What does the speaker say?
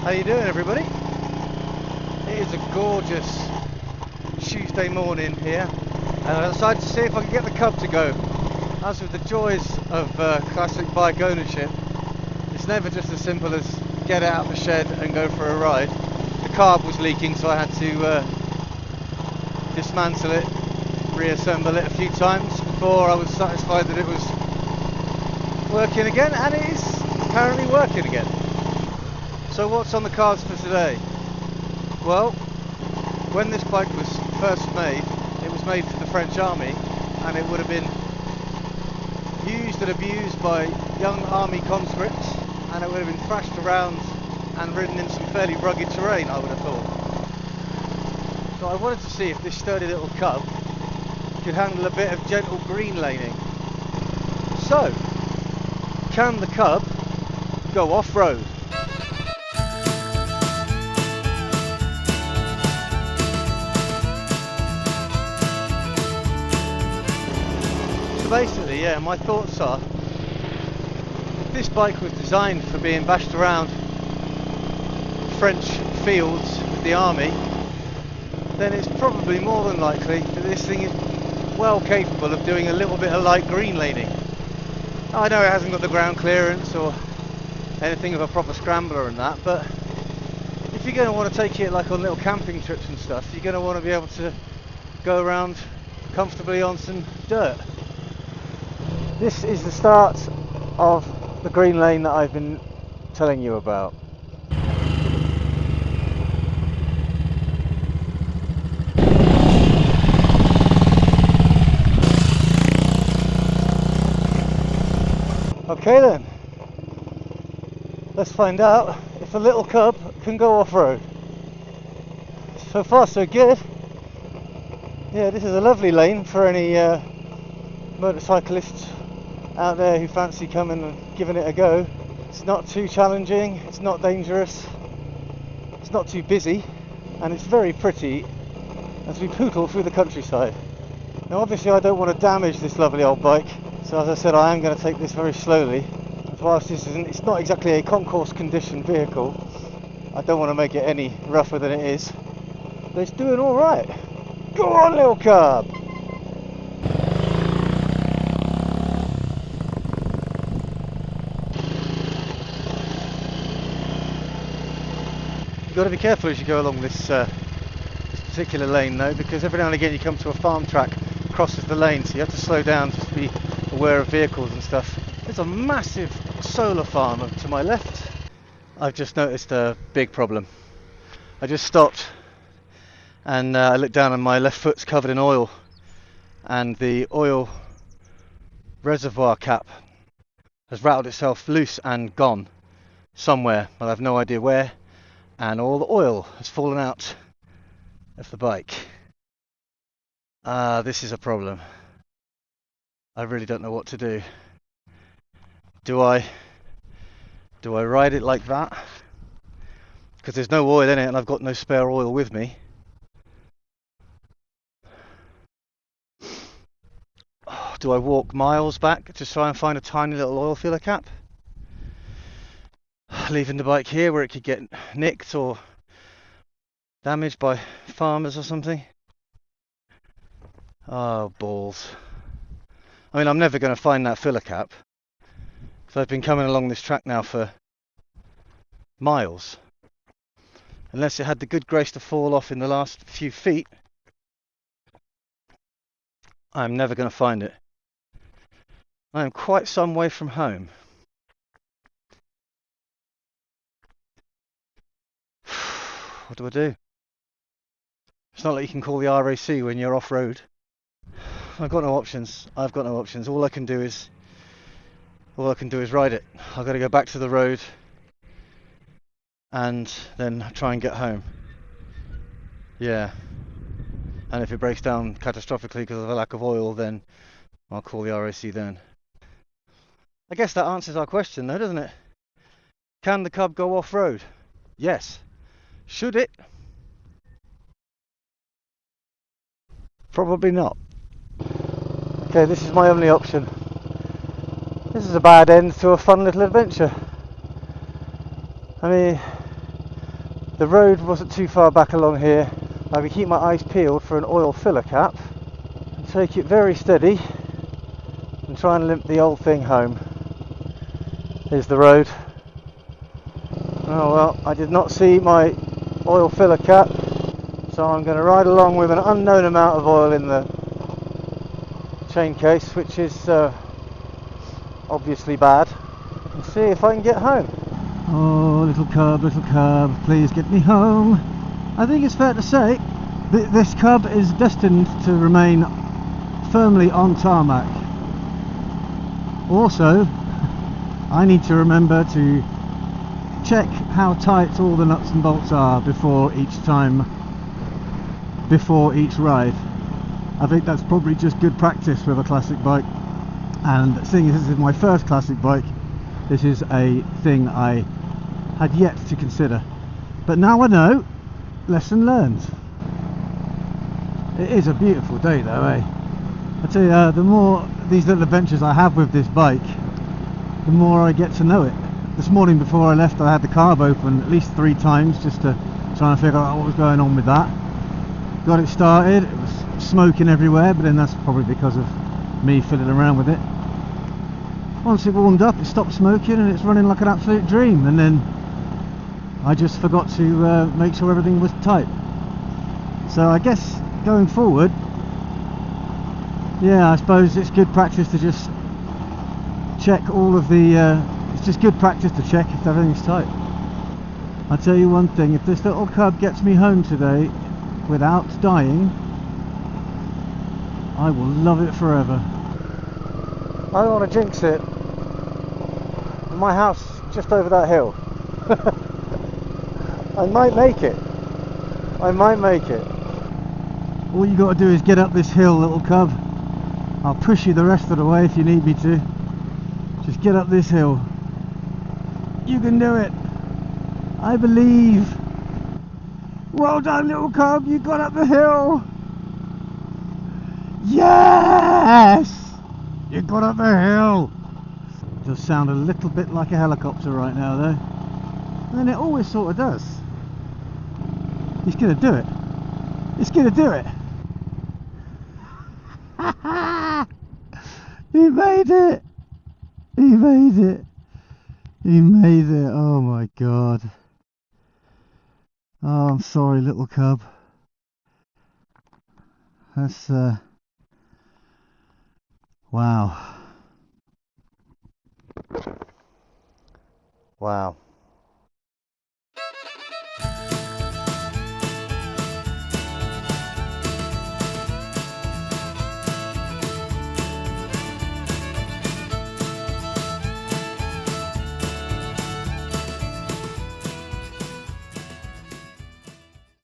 How you doing, everybody? It is a gorgeous Tuesday morning here, and I decided to see if I could get the Cub to go. As with the joys of classic bike ownership, it's never just as simple as get it out of the shed and go for a ride. The carb was leaking, so I had to dismantle it, reassemble it a few times before I was satisfied that it was working again, and it is apparently working again. So what's on the cards for today? Well, when this bike was first made, it was made for the French Army, and it would have been used and abused by young army conscripts, and it would have been thrashed around and ridden in some fairly rugged terrain, I would have thought. So I wanted to see if this sturdy little Cub could handle a bit of gentle green laning. So, can the Cub go off-road? Basically, yeah, my thoughts are, if this bike was designed for being bashed around French fields with the army, then it's probably more than likely that this thing is well capable of doing a little bit of light green laning. I know it hasn't got the ground clearance or anything of a proper scrambler and that, but if you're going to want to take it like on little camping trips and stuff, you're going to want to be able to go around comfortably on some dirt. This is the start of the green lane that I've been telling you about. Okay then, let's find out if the little Cub can go off-road. So far so good. Yeah, this is a lovely lane for any motorcyclists out there who fancy coming and giving it a go. It's not too challenging, it's not dangerous, it's not too busy, and it's very pretty as we poodle through the countryside. Now obviously I don't want to damage this lovely old bike, so as I said, I am going to take this very slowly. As whilst it's not exactly a concourse condition vehicle, I don't want to make it any rougher than it is, but it's doing alright. Go on, little Cub! You've got to be careful as you go along this particular lane though, because every now and again you come to a farm track crosses the lane, so you have to slow down just to be aware of vehicles and stuff. There's a massive solar farm to my left. I've just noticed a big problem. I just stopped and I looked down and my left foot's covered in oil, and the oil reservoir cap has rattled itself loose and gone somewhere, but I have no idea where. And all the oil has fallen out of the bike. This is a problem. I really don't know what to do. Do I ride it like that? Because there's no oil in it and I've got no spare oil with me. Do I walk miles back to try and find a tiny little oil filler cap? Leaving the bike here where it could get nicked or damaged by farmers or something. Oh, balls. I mean, I'm never going to find that filler cap, because I've been coming along this track now for miles. Unless it had the good grace to fall off in the last few feet, I'm never going to find it. I am quite some way from home. What do I do? It's not like you can call the RAC when you're off-road. I've got no options. All I can do is ride it. I've got to go back to the road and then try and get home. Yeah. And if it breaks down catastrophically because of a lack of oil, then I'll call the RAC then. I guess that answers our question though, doesn't it? Can the Cub go off-road? Yes. Should it? Probably not. Okay, this is my only option. This is a bad end to a fun little adventure. I mean, the road wasn't too far back along here. I could keep my eyes peeled for an oil filler cap and take it very steady and try and limp the old thing home. Here's the road. Oh well, I did not see my oil filler cap, so I'm going to ride along with an unknown amount of oil in the chain case, which is obviously bad, and see if I can get home. Oh, little cub, please get me home. I think it's fair to say that this cub is destined to remain firmly on tarmac. Also, I need to remember to check how tight all the nuts and bolts are before each ride. I think that's probably just good practice with a classic bike, and seeing as this is my first classic bike, this is a thing I had yet to consider, but now I know. Lesson learned. It is a beautiful day though, eh? I tell you, the more these little adventures I have with this bike, the more I get to know it. This morning before I left, I had the carb open at least 3 times just to try and figure out what was going on with that. Got it started, it was smoking everywhere, but then that's probably because of me fiddling around with it. Once it warmed up, it stopped smoking and it's running like an absolute dream, and then I just forgot to make sure everything was tight. So I guess going forward, yeah, I suppose it's good practice to just check all of the it's just good practice to check if everything's tight. I'll tell you one thing, if this little cub gets me home today without dying, I will love it forever. I don't want to jinx it. My house just over that hill. I might make it. I might make it. All you got to do is get up this hill, little cub. I'll push you the rest of the way if you need me to. Just get up this hill. You can do it. I believe. Well done, little cub. You got up the hill. Yes! You got up the hill. It does sound a little bit like a helicopter right now though. And it always sort of does. He's gonna do it. He's gonna do it. He made it. He made it. He made it. Oh my god. Oh, I'm sorry, little cub. That's wow. Wow.